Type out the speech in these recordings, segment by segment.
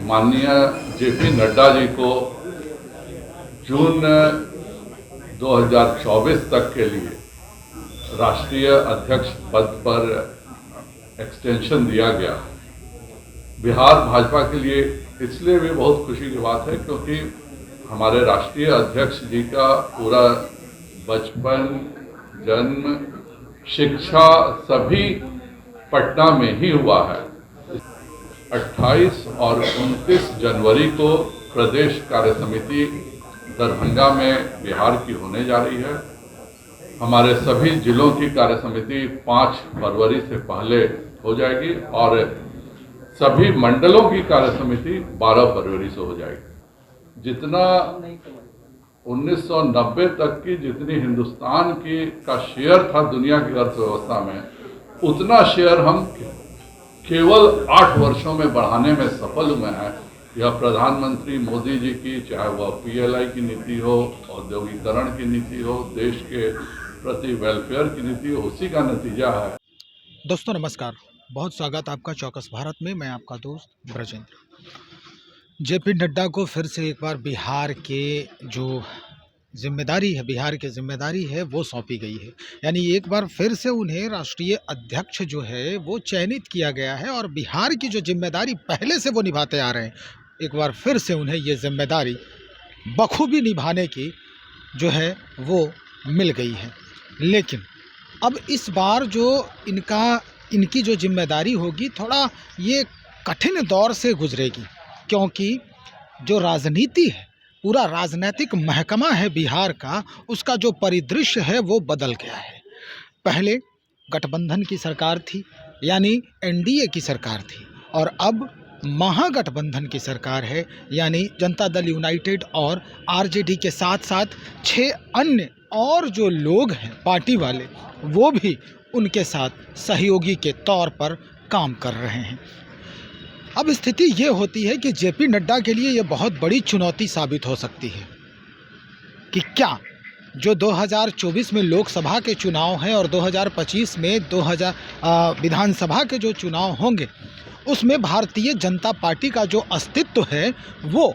माननीय जेपी नड्डा जी को जून 2024 तक के लिए राष्ट्रीय अध्यक्ष पद पर एक्सटेंशन दिया गया। बिहार भाजपा के लिए इसलिए भी बहुत खुशी की बात है क्योंकि हमारे राष्ट्रीय अध्यक्ष जी का पूरा बचपन, जन्म, शिक्षा सभी पटना में ही हुआ है। 28 और 29 जनवरी को प्रदेश कार्य समिति दरभंगा में बिहार की होने जा रही है। हमारे सभी जिलों की कार्य समिति 5 फरवरी से पहले हो जाएगी और सभी मंडलों की कार्य समिति 12 फरवरी से हो जाएगी। जितना 1990 तक की जितनी हिंदुस्तान की का शेयर था दुनिया की अर्थव्यवस्था में, उतना शेयर हम केवल 8 वर्षों में बढ़ाने में सफल हुए हैं। यह प्रधानमंत्री मोदी जी की, चाहे वह पीएलआई की नीति हो, औद्योगिकरण की नीति हो, देश के प्रति वेलफेयर की नीति हो, उसी का नतीजा है। दोस्तों नमस्कार, बहुत स्वागत आपका चौकस भारत में। मैं आपका दोस्त ब्रजेंद्र। जेपी नड्डा को फिर से एक बार बिहार के जो जिम्मेदारी है वो सौंपी गई है। यानी एक बार फिर से उन्हें राष्ट्रीय अध्यक्ष जो है वो चयनित किया गया है और बिहार की जो जिम्मेदारी पहले से वो निभाते आ रहे हैं, एक बार फिर से उन्हें ये जिम्मेदारी बखूबी निभाने की जो है वो मिल गई है। लेकिन अब इस बार जो इनकी जो जिम्मेदारी होगी, थोड़ा ये कठिन दौर से गुजरेगी, क्योंकि जो राजनीति है, पूरा राजनीतिक महकमा है बिहार का, उसका जो परिदृश्य है वो बदल गया है। पहले गठबंधन की सरकार थी, यानी एनडीए की सरकार थी, और अब महागठबंधन की सरकार है, यानी जनता दल यूनाइटेड और आरजेडी के साथ साथ 6 अन्य और जो लोग हैं पार्टी वाले, वो भी उनके साथ सहयोगी के तौर पर काम कर रहे हैं। अब स्थिति ये होती है कि जेपी नड्डा के लिए ये बहुत बड़ी चुनौती साबित हो सकती है कि क्या जो 2024 में लोकसभा के चुनाव हैं और 2025 में विधानसभा के जो चुनाव होंगे, उसमें भारतीय जनता पार्टी का जो अस्तित्व है वो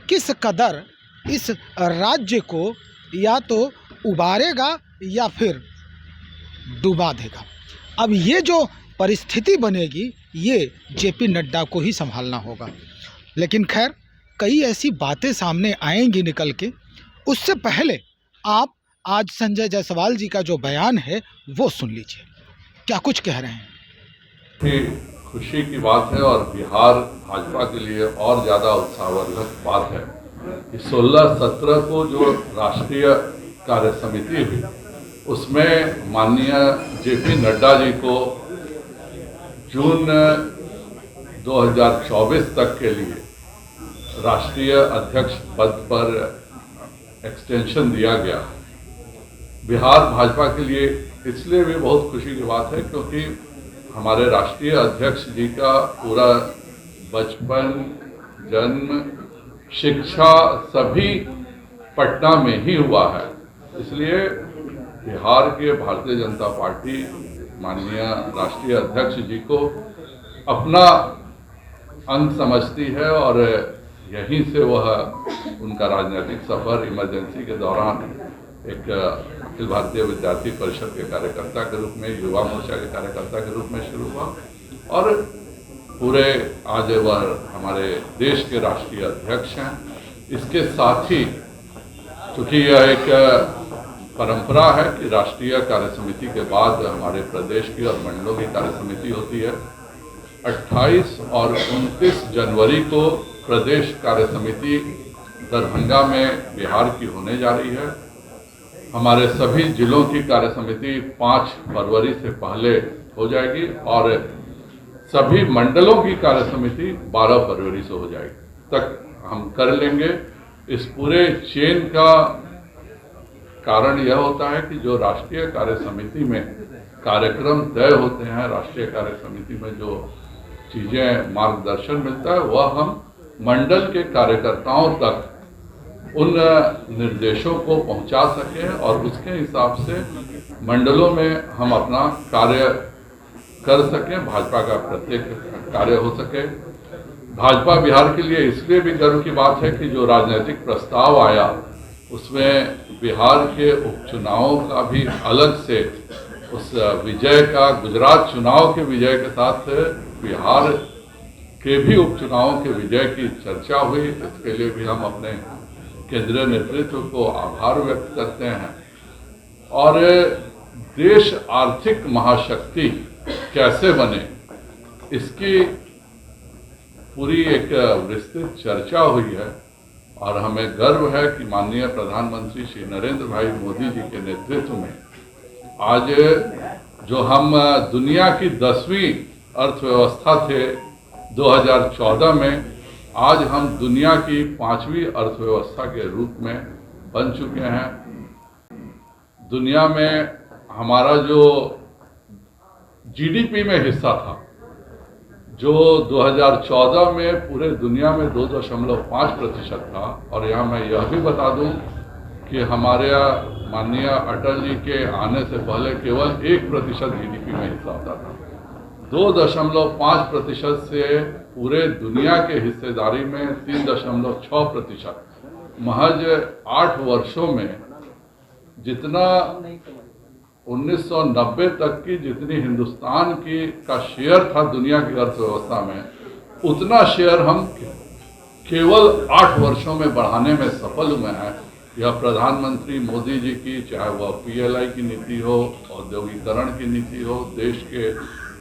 किस कदर इस राज्य को या तो उबारेगा या फिर डुबा देगा। अब ये जो परिस्थिति बनेगी, ये जेपी नड्डा को ही संभालना होगा। लेकिन खैर, कई ऐसी बातें सामने आएंगी निकल के। उससे पहले आप आज संजय जायसवाल जी का जो बयान है वो सुन लीजिए, क्या कुछ कह रहे हैं। खुशी की बात है और बिहार भाजपा के लिए और ज़्यादा उत्साहवर्धक बात है कि 16-17 को जो राष्ट्रीय कार्य समिति हुई, उसमें माननीय जेपी नड्डा जी को जून 2024 तक के लिए राष्ट्रीय अध्यक्ष पद पर एक्सटेंशन दिया गया। बिहार भाजपा के लिए इसलिए भी बहुत खुशी की बात है क्योंकि हमारे राष्ट्रीय अध्यक्ष जी का पूरा बचपन, जन्म, शिक्षा सभी पटना में ही हुआ है। इसलिए बिहार के भारतीय जनता पार्टी माननीय राष्ट्रीय अध्यक्ष जी को अपना अंग समझती है और यहीं से वह उनका राजनीतिक सफर इमरजेंसी के दौरान एक अखिल भारतीय विद्यार्थी परिषद के कार्यकर्ता के रूप में, युवा मोर्चा के कार्यकर्ता के रूप में शुरू हुआ और पूरे आज वह हमारे देश के राष्ट्रीय अध्यक्ष हैं। इसके साथ ही चूँकि यह एक परंपरा है कि राष्ट्रीय कार्य समिति के बाद हमारे प्रदेश की और मंडलों की कार्य समिति होती है। 28 और 29 जनवरी को प्रदेश कार्य समिति दरभंगा में बिहार की होने जा रही है। हमारे सभी जिलों की कार्य समिति 5 फरवरी से पहले हो जाएगी और सभी मंडलों की कार्य समिति 12 फरवरी से हो जाएगी तक हम कर लेंगे। इस पूरे चेन का कारण यह होता है कि जो राष्ट्रीय कार्य समिति में कार्यक्रम तय होते हैं, राष्ट्रीय कार्य समिति में जो चीज़ें मार्गदर्शन मिलता है, वह हम मंडल के कार्यकर्ताओं तक उन निर्देशों को पहुंचा सकें और उसके हिसाब से मंडलों में हम अपना कार्य कर सकें, भाजपा का प्रत्येक कार्य हो सके। भाजपा बिहार के लिए इसलिए भी गर्व की बात है कि जो राजनीतिक प्रस्ताव आया उसमें बिहार के उपचुनावों का भी अलग से उस विजय का, गुजरात चुनाव के विजय के साथ बिहार के भी उपचुनावों के विजय की चर्चा हुई। इसके लिए भी हम अपने केंद्रीय नेतृत्व को आभार व्यक्त करते हैं। और देश आर्थिक महाशक्ति कैसे बने, इसकी पूरी एक विस्तृत चर्चा हुई है। और हमें गर्व है कि माननीय प्रधानमंत्री श्री नरेंद्र भाई मोदी जी के नेतृत्व में आज जो हम दुनिया की 10वीं अर्थव्यवस्था थे 2014 में, आज हम दुनिया की 5वीं अर्थव्यवस्था के रूप में बन चुके हैं। दुनिया में हमारा जो जीडीपी में हिस्सा था, जो 2014 में पूरे दुनिया में 2.5% था, और यहाँ मैं यह भी बता दूं कि हमारे माननीय अटल जी के आने से पहले केवल 1% जीडीपी में हिस्सा होता था। 2.5% से पूरे दुनिया के हिस्सेदारी में 3.6%, महज 8 वर्षों में जितना 1990 तक की जितनी हिंदुस्तान की का शेयर था दुनिया की अर्थव्यवस्था में, उतना शेयर हम केवल 8 वर्षों में बढ़ाने में सफल हुए हैं। यह प्रधानमंत्री मोदी जी की, चाहे वह पीएलआई की नीति हो, औद्योगिकरण की नीति हो, देश के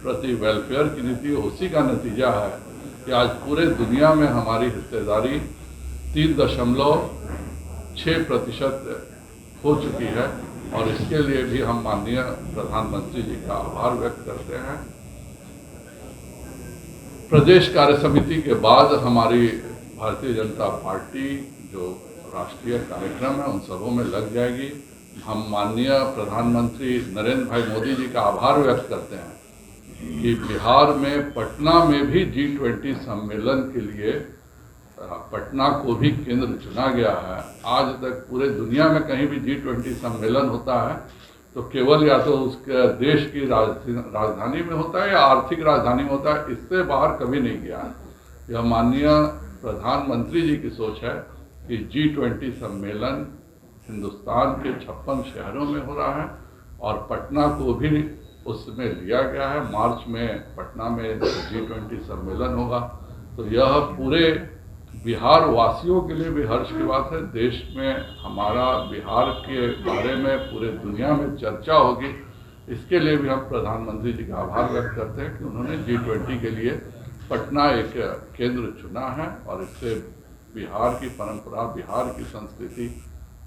प्रति वेलफेयर की नीति हो, उसी का नतीजा है कि आज पूरे दुनिया में हमारी हिस्सेदारी 3.6% हो चुकी है। और इसके लिए भी हम माननीय प्रधानमंत्री जी का आभार व्यक्त करते हैं। प्रदेश कार्य समिति के बाद हमारी भारतीय जनता पार्टी जो राष्ट्रीय कार्यक्रम है उन सबों में लग जाएगी। हम माननीय प्रधानमंत्री नरेंद्र भाई मोदी जी का आभार व्यक्त करते हैं कि बिहार में, पटना में भी G20 सम्मेलन के लिए पटना को भी केंद्र चुना गया है। आज तक पूरे दुनिया में कहीं भी G20 सम्मेलन होता है तो केवल या तो उसके देश की राजधानी में होता है या आर्थिक राजधानी में होता है, इससे बाहर कभी नहीं गया है। यह माननीय प्रधानमंत्री जी की सोच है कि G20 सम्मेलन हिंदुस्तान के 56 शहरों में हो रहा है और पटना को भी उसमें लिया गया है। मार्च में पटना में G20 सम्मेलन होगा। तो यह पूरे बिहार वासियों के लिए भी हर्ष की बात है। देश में हमारा बिहार के बारे में पूरे दुनिया में चर्चा होगी। इसके लिए भी हम प्रधानमंत्री जी का आभार व्यक्त करते हैं कि उन्होंने G20 के लिए पटना एक केंद्र चुना है और इससे बिहार की परंपरा, बिहार की संस्कृति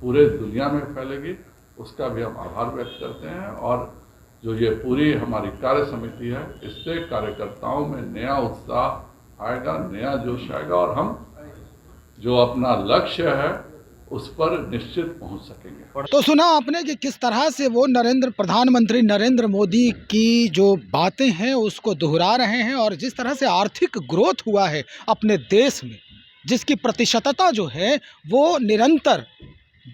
पूरे दुनिया में फैलेगी। उसका भी हम आभार व्यक्त करते हैं। और जो ये पूरी हमारी कार्य समिति है, इससे कार्यकर्ताओं में नया उत्साह आएगा, नया जोश आएगा और हम जो अपना लक्ष्य है उस पर निश्चित पहुंच सकेंगे। तो सुना आपने कि किस तरह से वो प्रधानमंत्री नरेंद्र मोदी की जो बातें हैं उसको दोहरा रहे हैं और जिस तरह से आर्थिक ग्रोथ हुआ है अपने देश में, जिसकी प्रतिशतता जो है वो निरंतर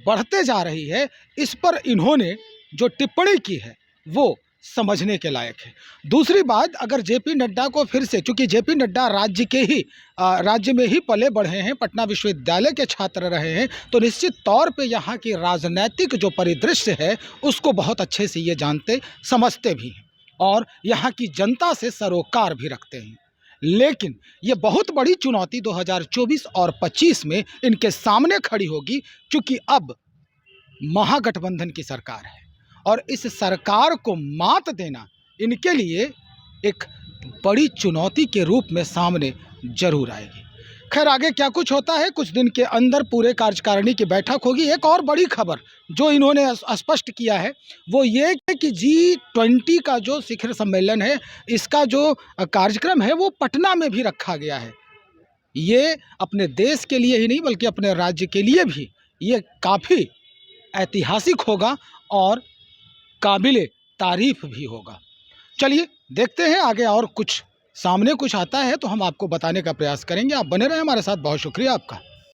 बढ़ते जा रही है, इस पर इन्होंने जो टिप्पणी की है वो समझने के लायक है। दूसरी बात, अगर जेपी नड्डा को फिर से, चूंकि जेपी नड्डा राज्य में ही पले बढ़े हैं, पटना विश्वविद्यालय के छात्र रहे हैं, तो निश्चित तौर पे यहाँ की राजनीतिक जो परिदृश्य है उसको बहुत अच्छे से ये जानते समझते भी हैं और यहाँ की जनता से सरोकार भी रखते हैं। लेकिन ये बहुत बड़ी चुनौती 2024 और 25 में इनके सामने खड़ी होगी, क्योंकि अब महागठबंधन की सरकार है और इस सरकार को मात देना इनके लिए एक बड़ी चुनौती के रूप में सामने जरूर आएगी। खैर, आगे क्या कुछ होता है, कुछ दिन के अंदर पूरे कार्यकारिणी की बैठक होगी। एक और बड़ी खबर जो इन्होंने स्पष्ट किया है वो ये कि G20 का जो शिखर सम्मेलन है, इसका जो कार्यक्रम है वो पटना में भी रखा गया है। ये अपने देश के लिए ही नहीं बल्कि अपने राज्य के लिए भी ये काफ़ी ऐतिहासिक होगा और काबिले तारीफ भी होगा। चलिए देखते हैं आगे, और कुछ सामने कुछ आता है तो हम आपको बताने का प्रयास करेंगे। आप बने रहें हमारे साथ। बहुत शुक्रिया आपका।